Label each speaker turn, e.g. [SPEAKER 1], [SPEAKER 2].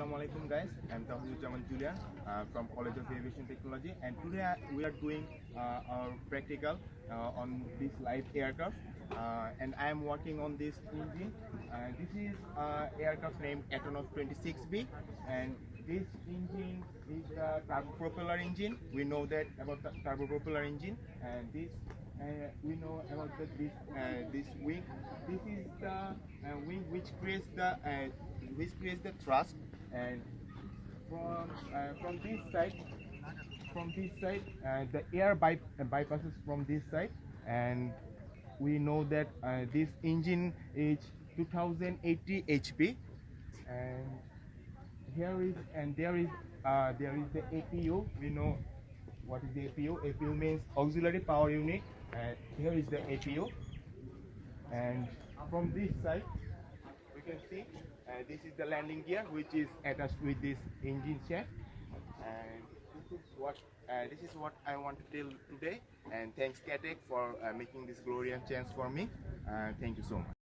[SPEAKER 1] Assalamu alaikum guys, I'm Jaman Julian from College of Aviation Technology, and today we are doing our practical on this light aircraft, and I am working on this engine. This is aircraft named Atomos 26B, and this engine is the turbopropeller engine. We know that about the turbopropeller engine, and this we know about this wing. This is the wing which creates the thrust, and from this side the air bypasses from this side, and we know that this engine is 2080 HP, and there is the APU. We know what is the APU. APU means auxiliary power unit, and here is the APU. And from this side we can see this is the landing gear which is attached with this engine shaft, and this is what I want to tell today. And thanks Katek for making this glorious chance for me. Thank you so much.